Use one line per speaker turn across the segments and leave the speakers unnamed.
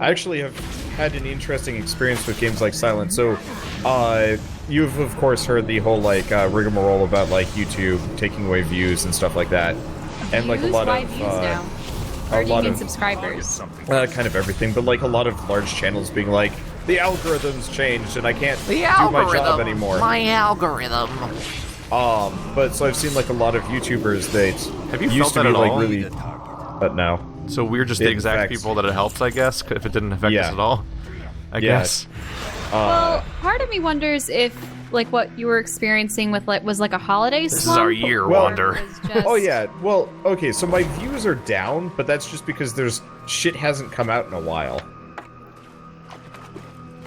I actually have had an interesting experience with games like Silent. So, you've of course heard the whole like rigmarole about like YouTube taking away views and stuff like that, and like a lot
Why
of
views now? Or do you mean subscribers?
kind of everything, but like a lot of large channels being like, the algorithm's changed and I can't
The
do
algorithm.
my job anymore.
My algorithm.
But so I've seen like a lot of YouTubers that
Have you
used
felt
to
that
be
at
like
all?
really, but no.
So we're just
It
the exact
affects-
people that it helps, I guess, if it didn't affect
Yeah.
us at all. I guess.
Well, part of me wonders if, like, what you were experiencing with, like, was like a holiday
This is
slump.
our year,
Well-
Wander.
or it was just-
Oh yeah, well, okay, so my views are down, but that's just because there's shit hasn't come out in a while.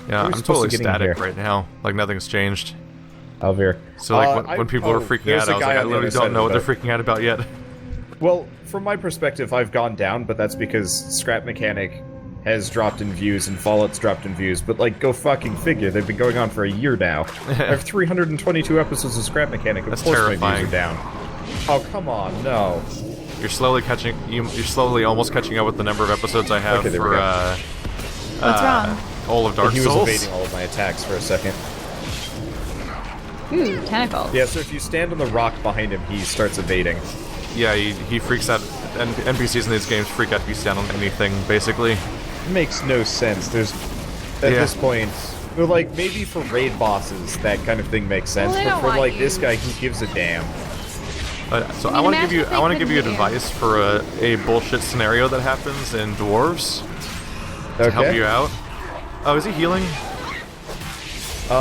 Yeah,
How are we
I'm
supposed
totally
to get in
static
here?
right now. Like, nothing's changed.
Alvir.
So, like, when people are freaking
there's
out,
a
I was
guy
like, I
on the
literally
other side
don't
of
know
the
what they're
boat.
freaking out about yet.
Well, from my perspective, I've gone down, but that's because Scrap Mechanic has dropped in views and Fallout's dropped in views, but like, go fucking figure, they've been going on for a year now. I have 322 episodes of Scrap Mechanic, of
That's
course my
terrifying.
views are down. Oh, come on, no.
You're slowly you're slowly almost catching up with the number of episodes I have
Okay, there we
for,
go.
What's wrong?
all of Dark
He was
Souls.
evading all of my attacks for a second.
Ooh, tentacles.
Yeah, so if you stand on the rock behind him, he starts evading.
Yeah, he freaks out. NPCs in these games freak out if you stand on anything, basically.
Makes no sense. There's at
Yeah.
this point, well, like maybe for raid bosses that kind of thing makes sense,
Well, they
but
don't
for
want
like
you.
this guy, who gives a damn?
So
I
I
mean,
want to give
imagine
you
if they
I want to give you
couldn't hit you.
advice for a bullshit scenario that happens in Dwarves to help you out. Oh, is he healing?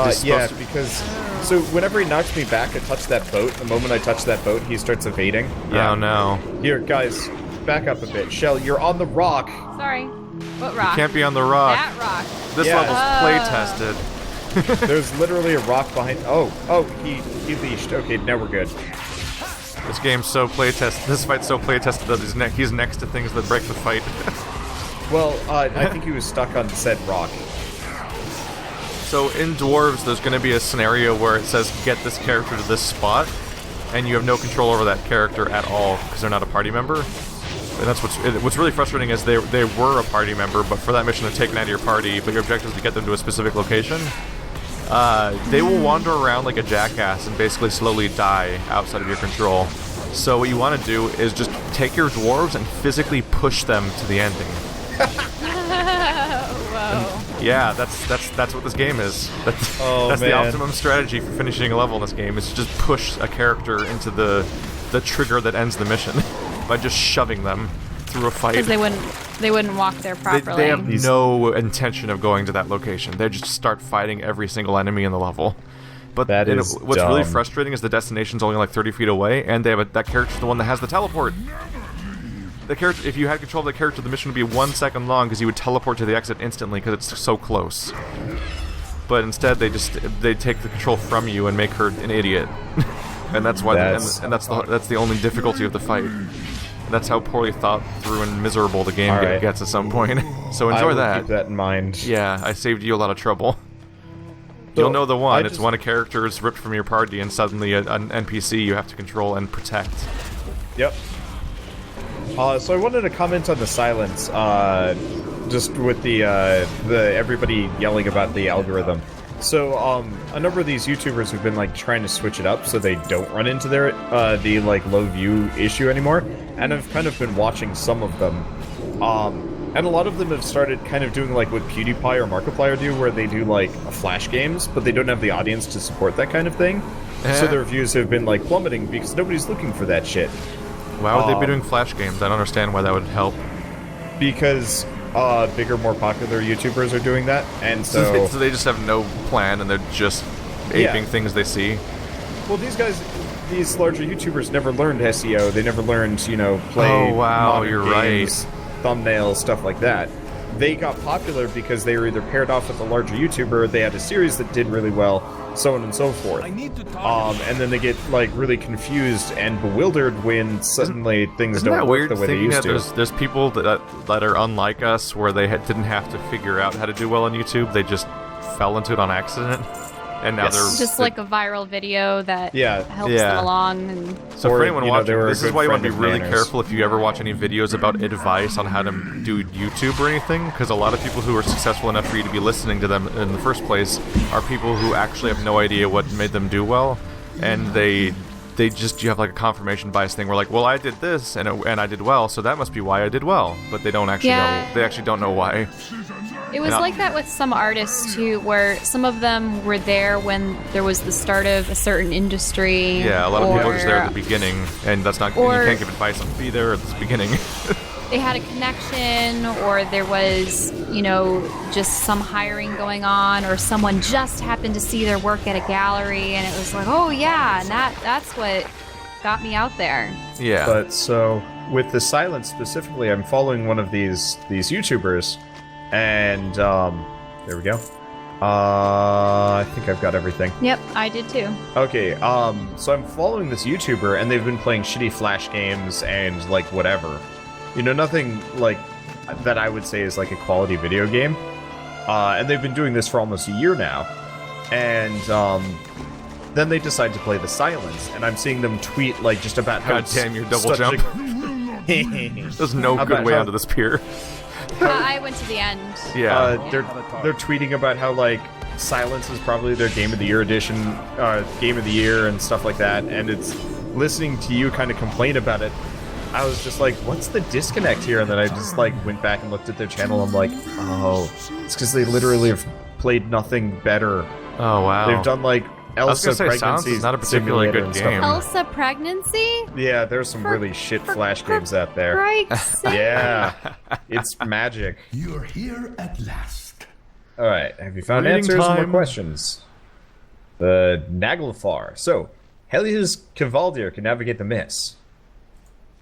He's
Yeah,
supposed to-
because so whenever he knocks me back, I touch that boat. The moment I touch that boat, he starts evading. Yeah.
Oh no.
Here, guys, back up a bit. Shell, you're on the rock.
Sorry. What rock?
Can't be on the rock.
That rock.
This
Yeah.
level's play tested.
There's literally a rock behind. Oh, he leashed. Okay, now we're good.
This game's so play tested. This fight's so play tested that he's next to things that break the fight.
Well, I think he was stuck on said rock.
So in Dwarves, there's going to be a scenario where it says get this character to this spot, and you have no control over that character at all because they're not a party member. And that's what's really frustrating is they were a party member, but for that mission they're taken out of your party, but your objective is to get them to a specific location. They will wander around like a jackass and basically slowly die outside of your control. So what you want to do is just take your dwarves and physically push them to the ending.
Whoa.
Yeah, that's what this game is. That's the
man.
optimum strategy for finishing a level in this game, is to just push a character into the trigger that ends the mission by just shoving them through a fight.
Because they wouldn't walk there properly.
They have no intention of going to that location. They just start fighting every single enemy in the level. But
That is
what's really
dumb.
frustrating is the destination's only like 30 feet away, and they have that character's the one that has the teleport. The character, if you had control of the character, the mission would be 1 second long because he would teleport to the exit instantly because it's so close. But instead, they take the control from you and make her an idiot, and that's why.
That's-
And that's the only difficulty of the fight. That's how poorly thought through and miserable the game
All right.
gets at some point. So
I
enjoy
will
that.
keep that in mind.
Yeah, I saved you a lot of trouble.
So,
You'll know the one.
I
It's
just-
when a character is ripped from your party and suddenly an NPC you have to control and protect.
Yep. So I wanted to comment on the silence, just with the everybody yelling about the algorithm. So, a number of these YouTubers have been, like, trying to switch it up so they don't run into the, like, low view issue anymore, and I've kind of been watching some of them. And a lot of them have started kind of doing, like, what PewDiePie or Markiplier do, where they do, like, flash games, but they don't have the audience to support that kind of thing. So their views have been, like, plummeting because nobody's looking for that shit.
Why would they be doing flash games? I don't understand why that would help.
Because bigger, more popular YouTubers are doing that, and
So
so...
they just have no plan and they're just aping things they see.
Well, these larger YouTubers never learned SEO. They never learned, you know, play
Oh, wow,
modern
you're
games, thumbnails, stuff like that. They got popular because they were either paired off with a larger YouTuber, they had a series that did really well, so on and so forth. And then they get, like, really confused and bewildered when suddenly things
Isn't
don't
that
work
weird
the way they
thinking
used
that
to.
there's people that are unlike us where they didn't have to figure out how to do well on YouTube, they just fell into it on accident? and now they're
just like a viral video that helps
Yeah.
them along. And
So for anyone watching, this is why you want to be really
manners.
careful if you ever watch any videos about advice on how to do YouTube or anything, because a lot of people who are successful enough for you to be listening to them in the first place are people who actually have no idea what made them do well, and you have like a confirmation bias thing where like, well, I did this and I did well, so that must be why I did well, but they don't actually know. They actually don't know why.
It was like that with some artists too, where some of them were there when there was the start of a certain industry.
Yeah, a lot of people are just there at the beginning, and that's not. You can't give advice on be there at the beginning.
They had a connection, or there was, just some hiring going on, or someone just happened to see their work at a gallery, and it was like, oh yeah, and that's what got me out there.
Yeah.
But so with the silence specifically, I'm following one of these YouTubers, and there we go. I think I've got everything.
Yep, I did too.
Okay, so I'm following this YouTuber, and they've been playing shitty Flash games and like whatever. Nothing like that I would say is like a quality video game. And they've been doing this for almost a year now. And then they decide to play the silence, and I'm seeing them tweet like just about how
God damn your double jump. There's no good way onto this pier.
I went to the end.
Yeah.
They're tweeting about how like Silence is probably their Game of the Year edition, Game of the Year and stuff like that, and it's listening to you kind of complain about it. I was just like, what's the disconnect here? And then I just like went back and looked at their channel. I'm like, oh, it's because they literally have played nothing better.
Oh wow.
They've done like Elsa
Silence
Pregnancy
is not a particularly
Simulator
good
and stuff.
game.
Elsa Pregnancy?
Yeah, there's some really shit Flash games out there.
Christ's sake.
Yeah, it's magic.
You're here at last.
All right, have you found
Reading
answers or
time.
more questions? The Naglfar. So, Helia's Cavaldir can navigate the mist.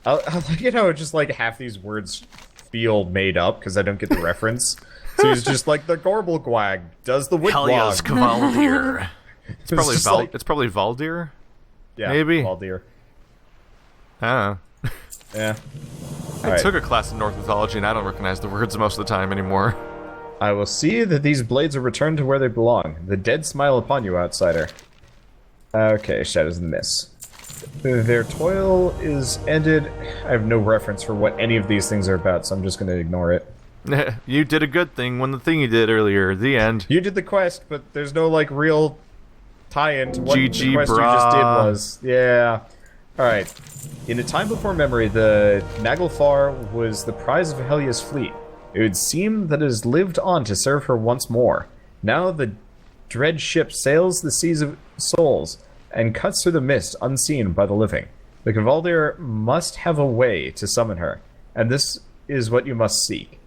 I like it how just like half these words feel made up because I don't get the reference. So he's just like the Gorblgwag does the
Helia's
Witwag.
Cavaldir. It's probably
just like-
it's probably Valdir.
Yeah,
maybe.
Valdir.
I don't know.
Yeah.
I took a class in Norse mythology and I don't recognize the words most of the time anymore.
I will see that these blades are returned to where they belong. The dead smile upon you, outsider. Okay, Shadows in the Mist. Their toil is ended. I have no reference for what any of these things are about, so I'm just going to ignore it.
You did a good thing when the thing you did earlier. The end.
You did the quest, but there's no, like, real tie-in to what the
GG,
quest you just did was. Yeah. Alright. In a time before memory, the Naglfar was the prize of Helia's fleet. It would seem that it has lived on to serve her once more. Now the dread ship sails the seas of souls and cuts through the mist unseen by the living. The Cavaldir must have a way to summon her, and this is what you must seek.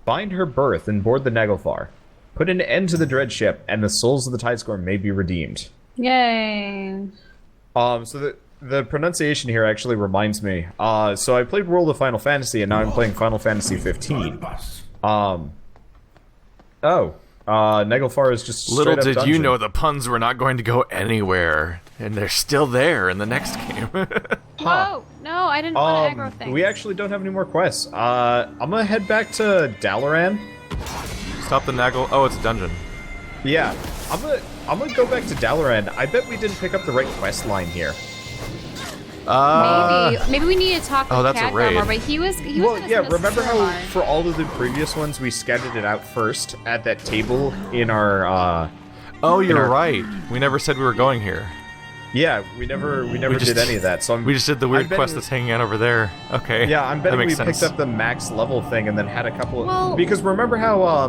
Find her berth and board the Naglfar. Put an end to the dread ship, and the souls of the Tidescore may be redeemed.
Yay.
So the pronunciation here actually reminds me. So I played World of Final Fantasy, and now I'm playing Final Fantasy 15. Naglfar is just
Little
straight up
did you
dungeon.
know the puns were not going to go anywhere, and they're still there in the next game.
Whoa! No, I didn't want to aggro things.
We actually don't have any more quests. I'm gonna head back to Dalaran.
Stop the Nagel. Oh, it's a dungeon.
Yeah, I'm gonna go back to Dalaran. I bet we didn't pick up the right quest line here.
Maybe we need to talk with
that's a
Khadgar
raid.
more, but he was
Well,
gonna
yeah,
send us
remember
to
how
Stormar.
for all of the previous ones we scouted it out first at that table in our
Oh, you're
our-
right. We never said we were going here.
yeah, we never
just-
did any of that. So
We just did the weird
I'm betting-
quest that's hanging out over there. Okay.
Yeah, I'm
that
betting we
makes sense.
picked up the max level thing and then had a couple of...
Well-
because remember how,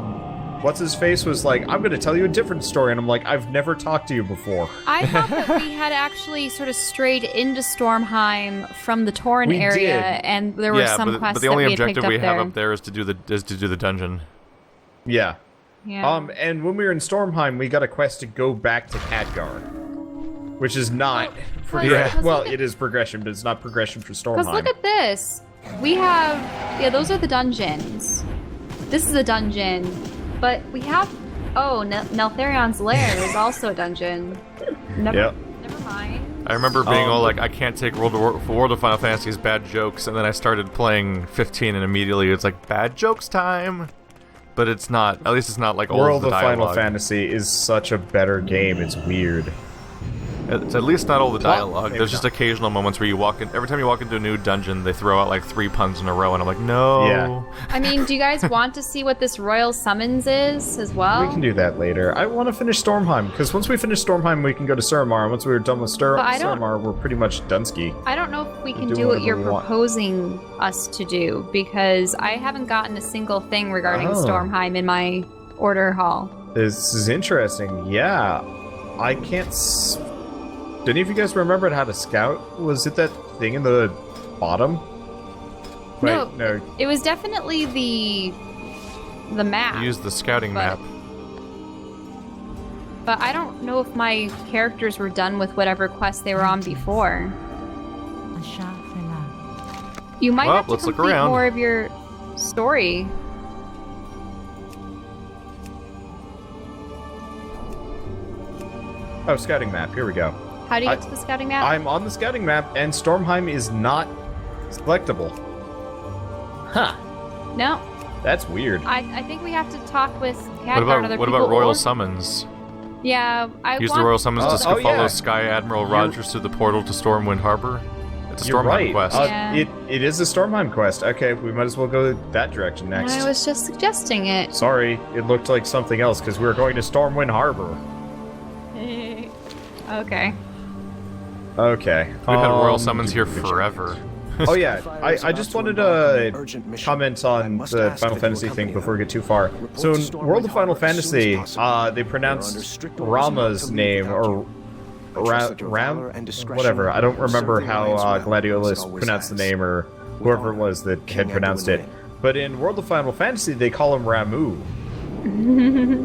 what's his face was like, I'm gonna tell you a different story, and I'm like, I've never talked to you before.
I thought that we had actually sort of strayed into Stormheim from the Torren
We
area,
did.
and there were some
but
quests
the only
that we had
objective
picked
we
up
have
there.
up there is to do the dungeon.
Yeah.
Yeah.
And when we were in Stormheim, we got a quest to go back to Khadgar, which is not...
Yeah.
Well, it is progression, but it's not progression for Stormheim.
Because look at this. We have... Yeah, those are the dungeons. This is a dungeon. But we have... Oh, Neltharion's Lair is also a dungeon. Never mind.
I remember being all like, I can't take World of Final Fantasy as bad jokes, and then I started playing 15, and immediately it's like, bad jokes time. but it's not. At least it's not like all
World
of
of
the
Final
dialogue.
Fantasy is such a better game. It's weird.
It's at least not all the dialogue.
maybe
There's just
not.
occasional moments where you walk in. Every time you walk into a new dungeon, they throw out like 3 puns in a row, and I'm like, no.
Yeah.
I mean, do you guys want to see what this royal summons is as well?
We can do that later. I want to finish Stormheim, because once we finish Stormheim, we can go to Suramar. And once we're done with
But I don't-
Suramar, we're pretty much Dunsky.
I don't know if we can
do
do what
whatever
you're
we want.
proposing us to do, because I haven't gotten a single thing regarding
Oh.
Stormheim in my order hall.
This is interesting. Yeah. I can't... Do any of you guys remember how to scout? Was it that thing in the bottom?
No.
No.
It was definitely the map.
Use the scouting
But-
map.
But I don't know if my characters were done with whatever quest they were on before. You might
Well,
have to
let's look
complete
around.
more of your story.
Oh, scouting map. Here we go.
How do you get to the scouting map?
I'm on the scouting map, and Stormheim is not selectable. Huh.
No,
That's weird.
I think we have to talk with Khadgar
What
and
about
other
what
people.
about royal
or-
summons?
Yeah, I
Use
want.
the royal summons to
oh,
follow
yeah.
Sky Admiral
You're-
Rogers through the portal to Stormwind Harbor. It's a
You're
Stormheim
right.
quest.
Yeah.
It is a Stormheim quest. Okay, we might as well go that direction next.
I was just suggesting it.
Sorry, it looked like something else because we were going to Stormwind Harbor.
Okay.
Okay.
We've had royal summons here forever.
Oh yeah, I just wanted to comment on the Final Fantasy thing before we get too far. So in World of Final Fantasy, they pronounced Rama's name, or Ram, whatever. I don't remember how Gladiolus pronounced the name, or whoever it was that had pronounced it. But in World of Final Fantasy, they call him Ramu.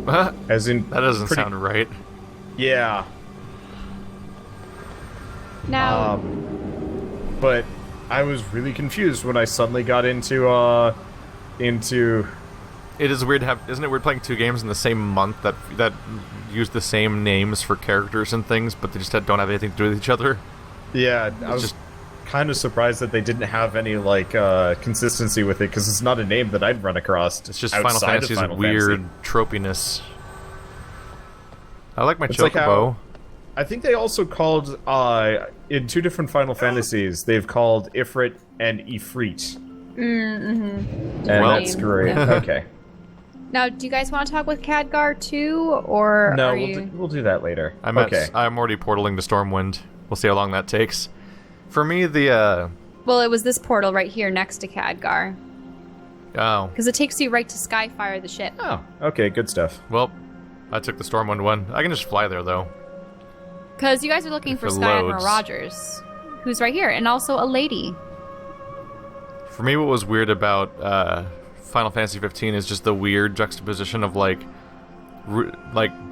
that
As in,
doesn't
pretty-
sound right.
Yeah.
Now,
But I was really confused when I suddenly got into
It is weird to have. Isn't it weird playing 2 games in the same month that use the same names for characters and things, but they just don't have anything to do with each other?
yeah, I was
just-
kind of surprised that they didn't have any like consistency with it because it's not a name that I'd run across.
It's just Final
outside of
Fantasy's
Final
weird
Fantasy.
tropiness. I like my
It's like
chocobo.
how- I think they also called in 2 different Final Fantasies. They've called Ifrit and Ifrit. And
Well-
that's great.
Yeah.
Okay.
now, do you guys want to talk with Khadgar too, or
No,
are
we'll
you?
we'll do that later.
I'm
okay.
I'm already portaling to Stormwind. We'll see how long that takes. For me, the
Well, it was this portal right here next to Khadgar,
oh
because it takes you right to Skyfire, the ship.
Oh, okay, good stuff.
well, I took the Stormwind one. I can just fly there though.
Because you guys are looking
If
for
it
Sky Admiral
loads.
Rogers, who's right here, and also a lady.
For me, what was weird about Final Fantasy 15 is just the weird juxtaposition of like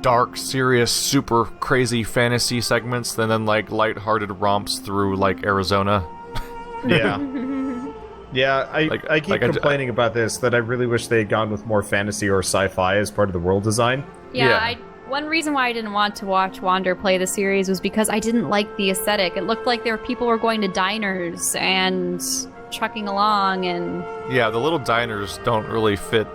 dark, serious, super crazy fantasy segments, and then like lighthearted romps through like Arizona.
Yeah. Yeah, I keep
like I-
complaining about this, that I really wish they had gone with more fantasy or sci-fi as part of the world design.
Yeah, one reason why I didn't want to watch Wander play the series was because I didn't like the aesthetic. It looked like people were going to diners and trucking along, and
Yeah, the little diners don't really fit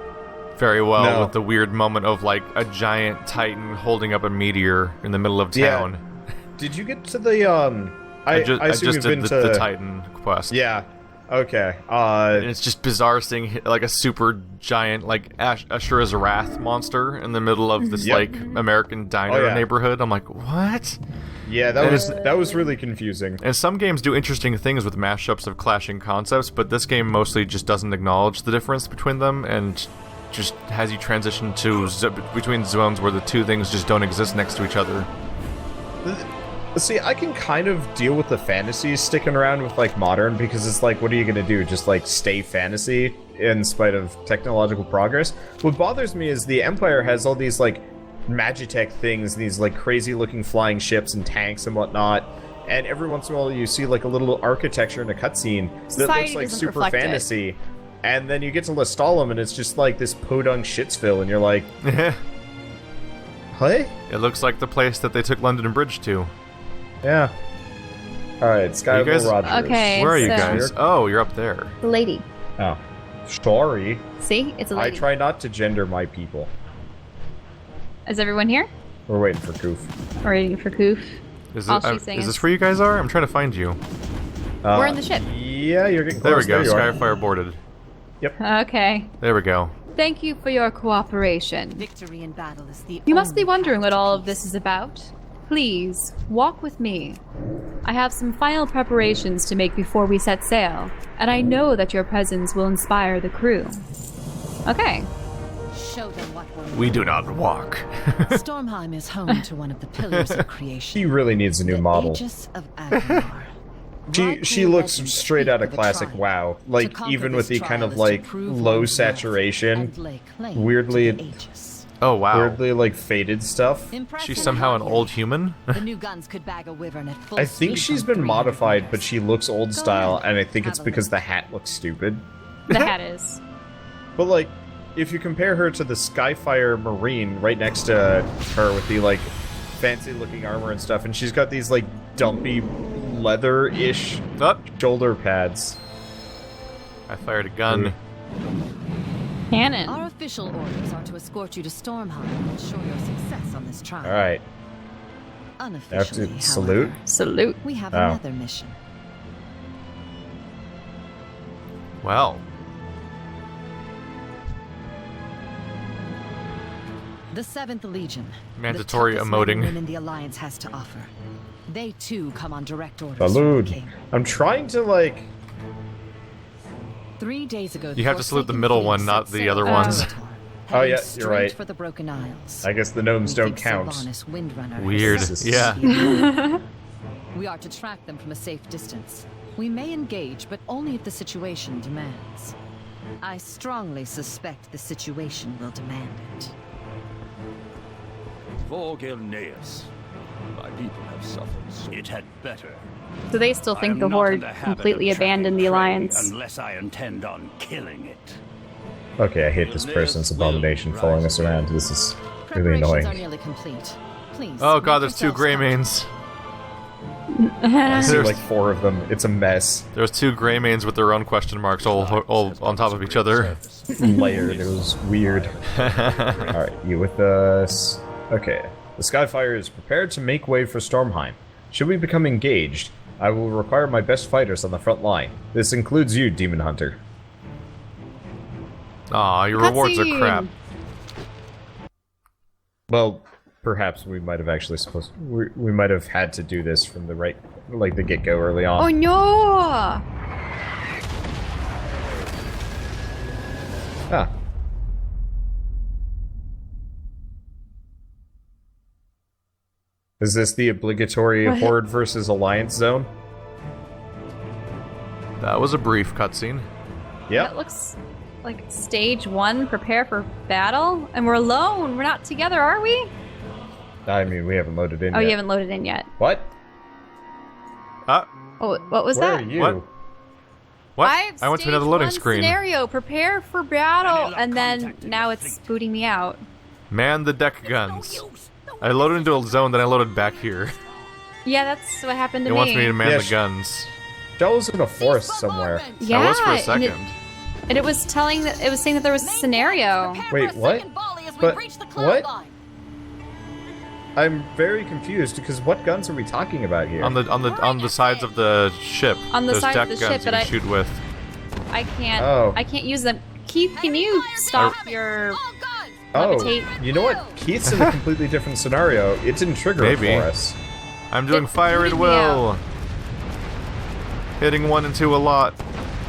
very well
No.
with the weird moment of like a giant titan holding up a meteor in the middle of
Yeah.
town.
Did you get to the, I
just
assume you've
did
been
the,
to...
the Titan quest.
Yeah, okay.
And it's just bizarre seeing like a super giant like Ashura's Wrath monster in the middle of this
Yep.
like American diner
Oh, yeah.
neighborhood. I'm like, what?
Yeah, that was really confusing.
And some games do interesting things with mashups of clashing concepts, but this game mostly just doesn't acknowledge the difference between them and just has you transition to between zones where the two things just don't exist next to each other.
See, I can kind of deal with the fantasy sticking around with, like, modern, because it's like, what are you gonna do? Just, like, stay fantasy in spite of technological progress? What bothers me is the Empire has all these, like, Magitech things, these, like, crazy-looking flying ships and tanks and whatnot, and every once in a while you see, like, a little architecture in a cutscene that
Society
looks like
doesn't
super
reflect it.
fantasy, and then you get to Lestalem and it's just, like, this podunk shitsville, and you're like,
It
hey?
looks like the place that they took London Bridge to.
Yeah. Alright,
Are you guys-
Skyward Rogers.
Okay.
Where are you
so-
guys? Oh, you're up there.
the lady.
Oh. Sorry.
See? It's a
I
lady.
try not to gender my people.
Is everyone here?
We're waiting for Goof.
We're waiting for Goof.
Is
All
this,
she's saying
is this
is-
where you guys are? I'm trying to find you.
We're in the ship.
Yeah, you're getting
There we
close.
go.
you are.
Skyfire boarded.
Okay.
There we go.
Thank you for your cooperation.
Victory in battle is the
You must be
only
wondering
path
what
to
all of
peace.
this is about. Please, walk with me. I have some final preparations to make before we set sail, and I know that your presence will inspire the crew. Okay.
Show them what we're
We do not walk.
Stormheim is home to one of the pillars of creation.
She really needs a new model.
Aegis of Agnar.
She looks straight out of classic WoW. Like, even with the kind of, like, low saturation, weirdly,
Oh wow.
weirdly, like, faded stuff.
She's somehow an old human.
The new guns could bag a wyvern at full
I think
speed
she's
from
been
300
modified, but
meters.
she looks old style, and I think it's because the hat looks stupid.
The hat is.
But, like, if you compare her to the Skyfire Marine right next to her with the, like, fancy-looking armor and stuff, and she's got these, like, dumpy, leather-ish
Oh,
shoulder pads.
I fired a gun.
Cannon.
Our official orders are to escort you to Stormheim and ensure your success on this trial.
Alright.
Unofficially,
Have to salute?
however,
Salute.
we have
Oh.
another mission.
Well,
The 7th Legion.
Mandatory
the toughest
emoting.
men and women the Alliance has to offer. They too come on direct orders
Salute.
from the king.
I'm trying to, like...
3 days ago,
You have to salute the middle one, not the other ones.
Oh, yeah, you're right.
For the Broken Isles.
I guess the gnomes
We
don't
think
count.
Sylvanas Windrunner has
Weird.
Jesus.
Yeah.
We are to track them from a safe distance. We may engage, but only if the situation demands. I strongly suspect the situation will demand it.
Vorgilneus. My people have suffered, so it had better.
So they still
I
think
am
the
not in
Horde
the habit
completely
of tracking
abandoned the
prey
Alliance.
Unless I intend on killing it.
Okay, I hate this person's abomination following us around. This is really
Preparations are
annoying.
nearly complete. Please.
Oh god,
make
there's two
yourselves
Greymanes.
I see
There's-
like 4 of them. It's a mess.
There's two Greymanes with their own question marks all on top of each other.
Layered. It was weird. Alright, you with us. Okay. The Skyfire is prepared to make way for Stormheim. Should we become engaged, I will require my best fighters on the front line. This includes you, Demon Hunter.
Aw, your rewards are
Cutscene.
crap.
Well, perhaps we might have actually we might have had to do this from the right, like the get-go early on.
Oh no!
Ah. Is this the obligatory
What?
Horde versus Alliance zone?
That was a brief cutscene.
That
Yep.
looks like stage 1, prepare for battle, and we're alone. We're not together, are we?
I mean, we haven't loaded in
Oh,
yet.
you haven't loaded in yet.
What?
Oh, what was
Where
that?
are you?
What? What?
I
went to another loading screen.
Scenario, prepare for battle,
Vanilla
and then
contact in
now
the
it's
fleet.
booting me out.
Man the deck guns. I loaded into a zone, then I loaded back here.
Yeah, that's what happened to
It
me.
wants me to man
Yeah,
the guns.
Shell was in a forest somewhere.
Yeah,
I was for a
and
second.
and it was saying that there was a scenario.
Wait, what? But what? I'm very confused because what guns are we talking about here?
On the sides of the ship.
On the
There's
sides
deck
of the
guns
ship,
you
but
can shoot with.
I can't.
Oh.
I can't use them. Keith, can you stop your?
Oh,
levitate?
you know what? Keith's in a completely different scenario. It didn't trigger it
Maybe.
for us.
I'm doing
It
fire at
booted me
will. Hitting 1 and 2 a lot.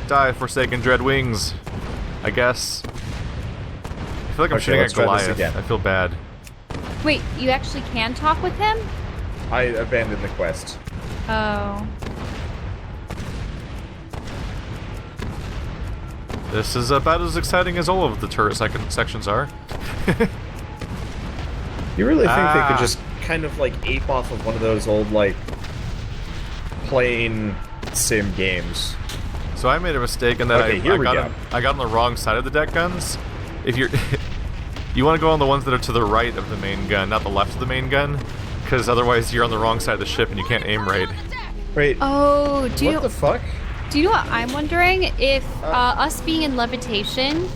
Die, Forsaken Dread Wings. I guess. I feel like I'm
Okay,
shooting
let's
at
try this
Goliath.
again.
I feel bad.
Wait, you actually can talk with him?
I abandoned the quest.
Oh.
This is about as exciting as all of the turret sections are.
You really think they
Ah.
could just kind of like ape off of one of those old like plain sim games?
So I made a mistake in that
Okay, here we go.
I got on the wrong side of the deck guns. If you're you want to go on the ones that are to the right of the main gun, not the left of the main gun, because otherwise you're on the wrong side of the ship and you can't aim right.
Wait,
Oh, do you?
what the fuck?
Do you know what I'm wondering? If us being in levitation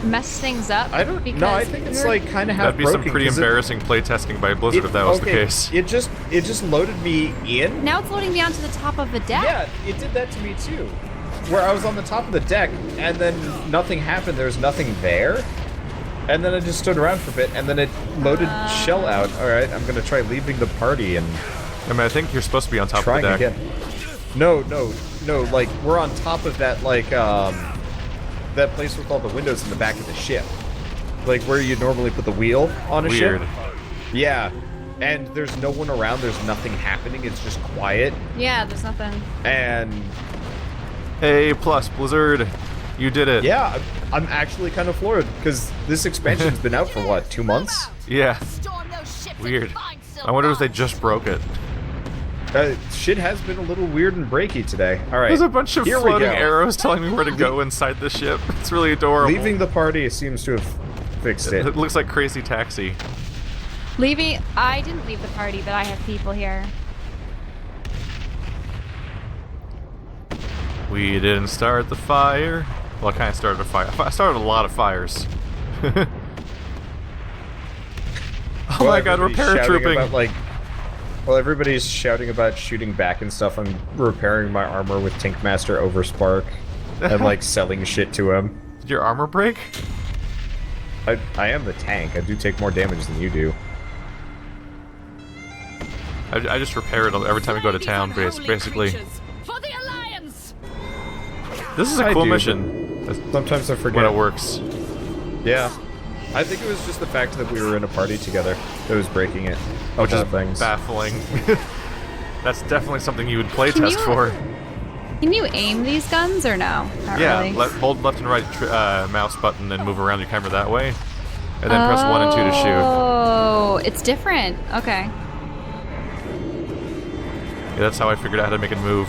mess things up?
I don't know. I think it's like kind of half
That'd be some pretty embarrassing playtesting by Blizzard if that was the case.
It just loaded me in.
Now it's loading me onto the top of the deck.
Yeah, it did that to me too. Where I was on the top of the deck, and then nothing happened. There was nothing there. And then I just stood around for a bit, and then it loaded shell out. All right, I'm gonna try leaving the party and.
I mean, I think you're supposed to be on top of
trying
the deck.
Again. No. Like we're on top of that, like that place with all the windows in the back of the ship, like where you normally put the wheel on a
Weird.
ship. Yeah, and there's no one around. There's nothing happening. It's just quiet.
Yeah, there's nothing.
And.
A plus, Blizzard. You did it.
Yeah, I'm actually kind of floored, because this expansion's been out for, what, 2 months?
Yeah. Weird. I wonder if they just broke it.
Shit has been a little weird and breaky today. Alright,
There's a bunch of
here we
floating
go.
arrows telling me where to go inside the ship. It's really adorable.
Leaving the party seems to have fixed it.
It looks like Crazy Taxi.
I didn't leave the party, but I have people here.
We didn't start the fire. Well, I kind of started a fire. I started a lot of fires. Oh
Well,
my god, we're
everybody's shouting
paratrooping.
about, like, well, everybody's shouting about shooting back and stuff. I'm repairing my armor with Tinkmaster Overspark and, like, selling shit to him.
Did your armor break?
I am the tank. I do take more damage than you do.
I just repair it every time we go to town, basically.
For the Alliance!
This is a
I
cool
do,
mission.
Sometimes I forget.
When it works.
Yeah. I think it was just the fact that we were in a party together that was breaking it.
Which is
things.
baffling. That's definitely something you would play
Can
test
you-
for.
Can you aim these guns or no? Not
Yeah,
really.
hold left and right mouse button and move around your camera that way. And then press 1 and 2 to shoot.
Oh, it's different. Okay.
Yeah, that's how I figured out how to make it move.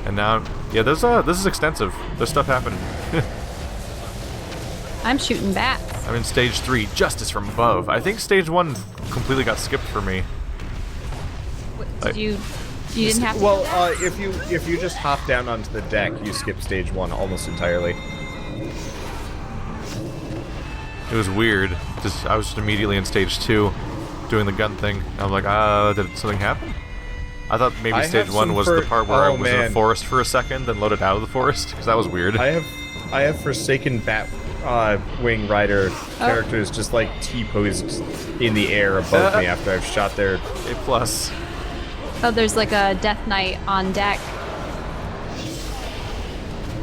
And now, yeah, this is extensive. There's stuff happening.
I'm shooting bats.
I'm in stage 3, Justice from Above. I think stage 1 completely got skipped for me.
Did you didn't have to
Well,
do that?
if you just hop down onto the deck, you skip stage 1 almost entirely.
It was weird. I was just immediately in stage 2, doing the gun thing. I was like, did something happen? I thought maybe
I
stage
have
1
some
was the part where I was in
man.
a forest for a second, then loaded out of the forest, because that was weird.
I have Forsaken Bat Wing Rider characters just like T-posed in the air above me after I've shot their.
A plus.
Oh, there's like a Death Knight on deck.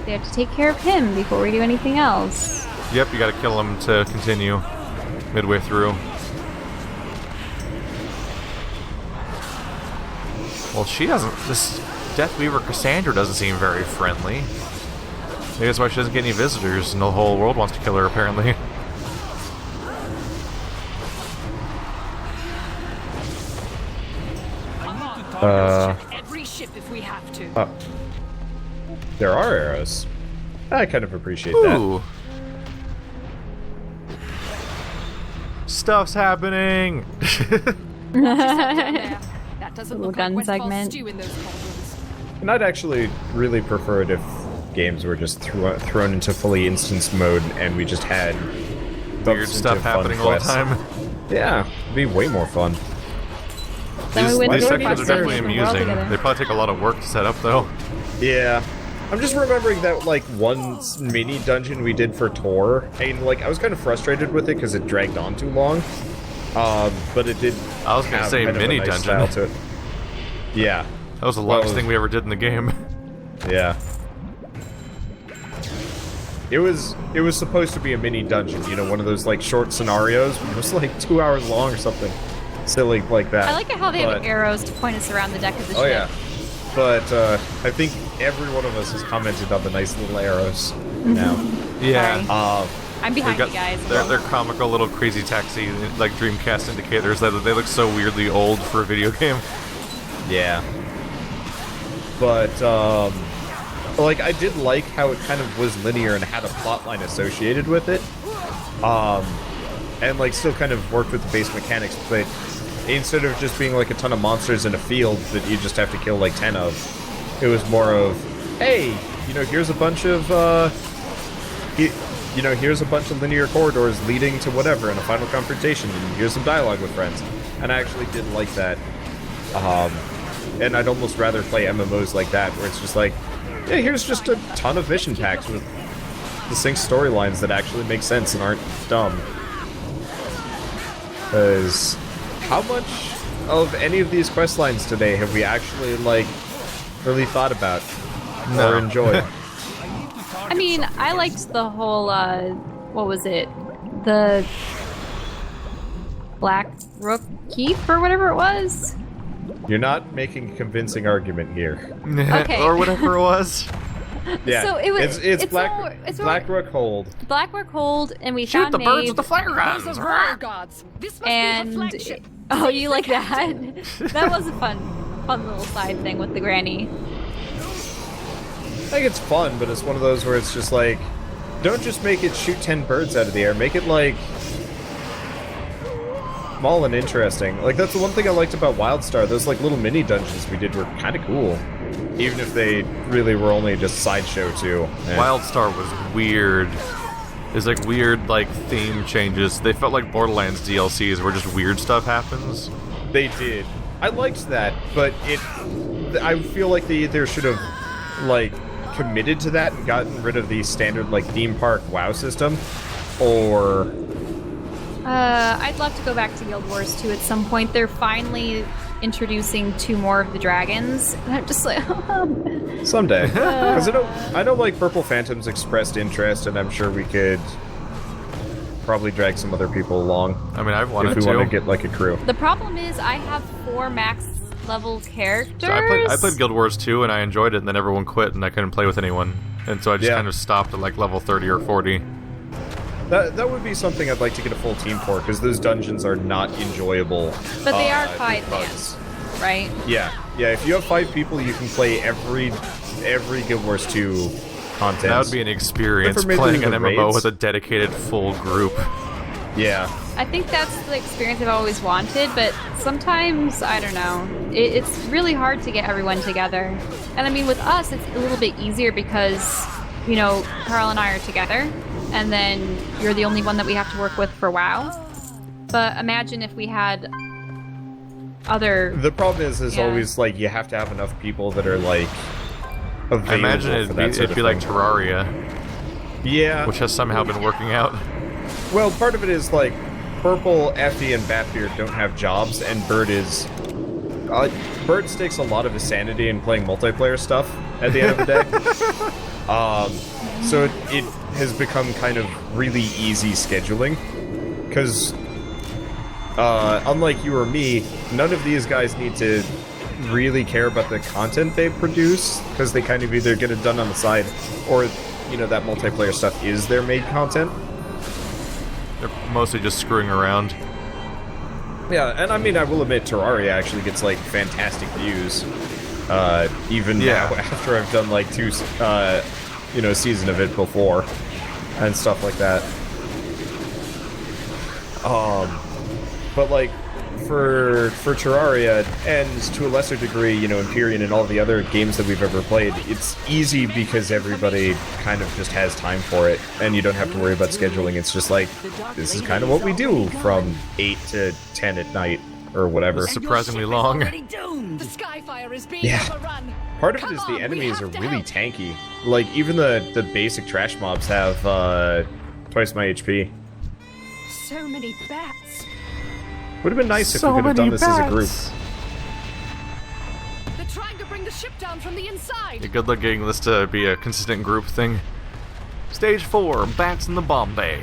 They have to take care of him before we do anything else.
Yep, you gotta kill him to continue midway through. Well, she doesn't. This Deathweaver Cassandra doesn't seem very friendly. Maybe that's why she doesn't get any visitors, and the whole world wants to kill her, apparently.
Every ship if we have to.
There are arrows. I kind of appreciate
Ooh. Stuff's happening!
That doesn't
Little
look
gun
like Westfall
segment.
stew in those cauldrons.
that. And I'd actually really prefer it if games were just thrown into fully instance mode and we just had
Weird stuff happening all the time.
Yeah, it'd be way more fun.
Then we
These
wouldn't be
sections are
fussing
definitely
with the world
amusing.
together.
They probably take a lot of work to set up, though.
Yeah. I'm just remembering that, like, one mini dungeon we did for Tor, and, like, I was kind of frustrated with it because it dragged on too long. But it did
I was gonna
have
say
kind of a
mini
nice
dungeon.
style to it. Yeah.
That was the longest
Well,
thing we ever did in the game.
Yeah. It was supposed to be a mini dungeon, you know, one of those, like, short scenarios. It was, like, 2 hours long or something. Silly like that.
I like how they have
But-
arrows to point us around the deck of the ship.
Oh, yeah. But I think every one of us has commented on the nice little arrows now.
Yeah.
Sorry. I'm
They
behind
got
you guys.
they're comical little Crazy Taxi, like Dreamcast indicators. That they look so weirdly old for a video game.
Yeah. But, like, I did like how it kind of was linear and had a plotline associated with it. And, like, still kind of worked with the base mechanics, but instead of just being like a ton of monsters in a field that you just have to kill like 10 of, it was more of, hey, you know, here's a bunch of here's a bunch of linear corridors leading to whatever in a final confrontation, and here's some dialogue with friends. And I actually did like that. And I'd almost rather play MMOs like that, where it's just like, yeah, here's just a ton of mission packs with distinct storylines that actually make sense and aren't dumb. Because how much of any of these quest lines today have we actually, like, really thought about or enjoyed?
I mean, I liked the whole, what was it? The Black Rook Keep or whatever it was?
You're not making a convincing argument here.
Okay.
Or whatever it was.
Yeah,
So it was,
it's Black Rook Hold.
Black Rook Hold, and we
Shoot
found
the birds
Maeve,
with the flare guns!
Those are warrior gods. This must
and
be her flagship.
oh, you like that? That was a fun little side thing with the granny.
I think it's fun, but it's one of those where it's just like, don't just make it shoot 10 birds out of the air. Make it, like, small and interesting. Like, that's the one thing I liked about Wildstar. Those, like, little mini dungeons we did were kind of cool. Even if they really were only just sideshow, too.
Wildstar was weird. There's like weird like theme changes. They felt like Borderlands DLCs where just weird stuff happens.
They did. I liked that, but I feel like they either should have, like, committed to that and gotten rid of the standard, like, theme park WoW system, or...
I'd love to go back to Guild Wars 2 at some point. They're finally introducing 2 more of the dragons, and I'm just like,
someday. Because I know, like, Purple Phantoms expressed interest, and I'm sure we could probably drag some other people along.
I mean, I've wanted
if we
to.
want to get, like, a crew.
The problem is I have 4 max level characters.
So I played Guild Wars 2 and I enjoyed it, and then everyone quit and I couldn't play with anyone. And so I just kind of stopped at like level 30 or 40.
That would be something I'd like to get a full team for, because those dungeons are not enjoyable.
But they are 5 mans, right?
Yeah. If you have 5 people, you can play every Guild Wars 2 content.
That would be an experience,
maybe
playing an
the
MMO
raids.
with a dedicated full group.
Yeah.
I think that's the experience I've always wanted, but sometimes, I don't know, it's really hard to get everyone together. And I mean, with us, it's a little bit easier because, you know, Carl and I are together, and then you're the only one that we have to work with for WoW. But imagine if we had other...
The problem is always, like, you have to have enough people that are, like, available.
I imagine it'd be like Terraria.
Yeah.
Which has somehow been working out.
Well, part of it is, like, Purple, Effie, and Batbeard don't have jobs, and Bird is... Bird stakes a lot of his sanity in playing multiplayer stuff at the end of the day. So it has become kind of really easy scheduling, because unlike you or me, none of these guys need to really care about the content they produce, because they kind of either get it done on the side, or, you know, that multiplayer stuff is their main content.
They're mostly just screwing around.
Yeah, and I mean, I will admit, Terraria actually gets, like, fantastic views, even now, after I've done, like, 2, season of it before, and stuff like that. But, like, for Terraria, and to a lesser degree, you know, Empyrean and all the other games that we've ever played, it's easy because everybody kind of just has time for it, and you don't have to worry about scheduling. It's just like, this is kind of what we do from 8 to 10 at night, or whatever.
Surprisingly long.
The Skyfire is being
Yeah.
overrun.
Part of it is the enemies are really tanky. Like, even the basic trash mobs have, twice my HP.
So many bats.
Would have been nice if we could have done this as a group.
They're trying to bring the ship down from the inside.
Yeah, good luck getting this to be a consistent group thing. Stage 4, bats in the Bombay.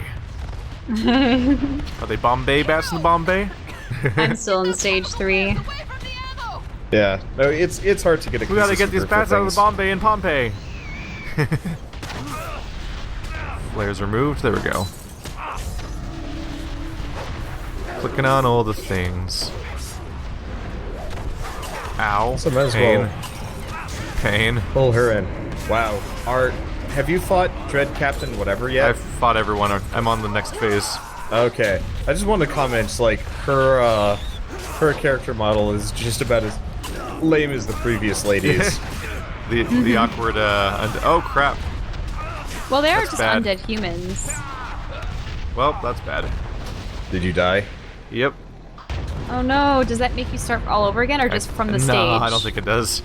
Are they Bombay bats in the Bombay?
I'm still in stage 3.
Away from the ammo.
Yeah, no, it's hard to get a
We gotta get
consistent
these
group for
bats out of the
things.
Bombay and Pompeii. Flares removed. There we go. Clicking on all the things. Ow.
So might as
Pain.
well
Pain.
pull her in. Wow. Have you fought Dread Captain whatever yet?
I've fought everyone. I'm on the next phase.
Okay. I just wanted to comment, like, her her character model is just about as lame as the previous ladies.
the awkward, oh crap.
Well, they are
That's
just
bad.
undead humans.
Well, that's bad.
Did you die?
Yep.
Oh no, does that make you start all over again, or just from the stage?
No, I don't think it does.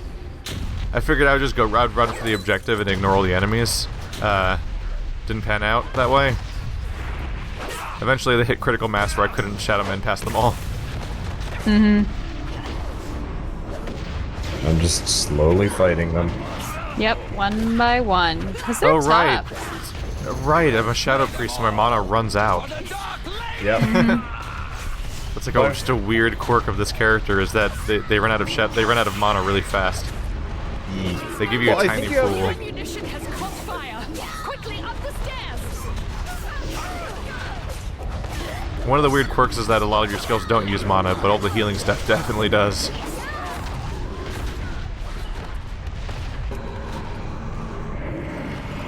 I figured I would just run for the objective and ignore all the enemies. Didn't pan out that way. Eventually they hit critical mass where I couldn't Shadow Man past them all.
Mm-hmm.
I'm just slowly fighting them.
Yep, one by one. Because they're
right.
tough.
Right, I'm a Shadow Priest, so my mana runs out.
Yep.
That's like just a weird quirk of this character is that they run out of mana really fast. They give you
Well,
a
I
tiny
think you have-
pool.
Ammunition has caught fire! Quickly up the stairs!
One of the weird quirks is that a lot of your skills don't use mana, but all the healing stuff definitely does.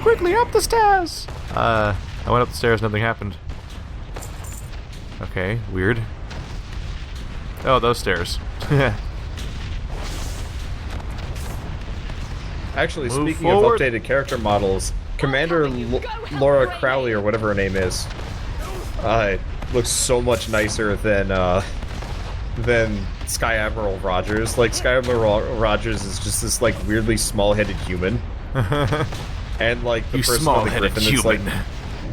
Quickly up the stairs! I went up the stairs, nothing happened. Okay, weird. Oh, those stairs.
Actually,
Move
speaking
forward.
of updated character models, Commander Laura Crowley, or whatever her name is, looks so much nicer than Sky Admiral Rogers. Like, Sky Admiral Rogers is just this, like, weirdly small-headed human. And, like, the
You
person on the
small-headed
Griffin that's, like,
human.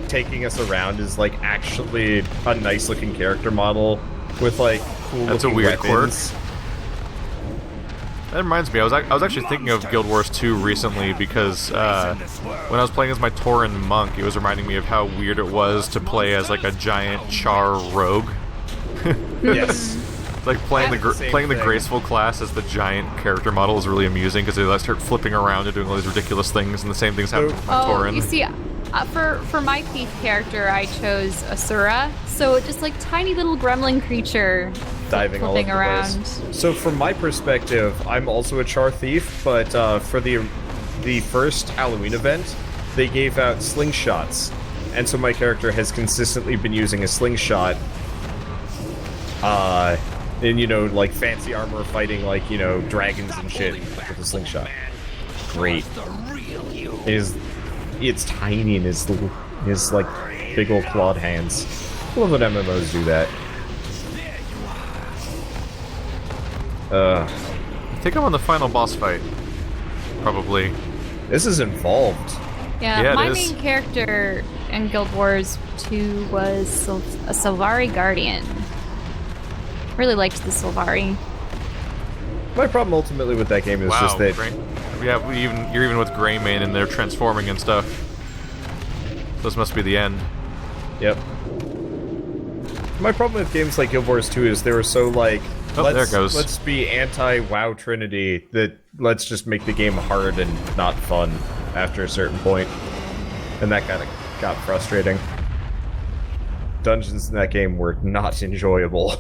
taking us around is, like, actually a nice-looking character model with, like, cool-looking
That's a weird
weapons.
That reminds me, I was actually thinking of Guild Wars 2 recently because when I was playing as my Tauren monk, it was reminding me of how weird it was to play as like a giant char rogue.
Yes.
Like playing
Same
playing the
thing.
graceful class as the giant character model is really amusing because they like start flipping around and doing all these ridiculous things, and the same things happen with my
Oh,
Tauren.
you see, for my thief character, I chose Asura. So just like tiny little gremlin creature
Diving all
flipping
over the
around.
place. So from my perspective, I'm also a char thief, but for the first Halloween event, they gave out slingshots, and so my character has consistently been using a slingshot. And you know, like fancy armor fighting like, you know, dragons and shit with a slingshot. Great. It's tiny and his like big old clawed hands. I love when MMOs do that.
I think I'm on the final boss fight. Probably.
This is involved.
Yeah,
Yeah, it
my
is.
main character in Guild Wars 2 was a Sylvari Guardian. Really liked the Sylvari.
My problem ultimately with that game is just that
You're even with Greymane and they're transforming and stuff. This must be the end.
Yep. My problem with games like Guild Wars 2 is they were so like,
Oh, there it goes.
let's be anti-WoW Trinity, that let's just make the game hard and not fun after a certain point. And that kind of got frustrating. Dungeons in that game were not enjoyable.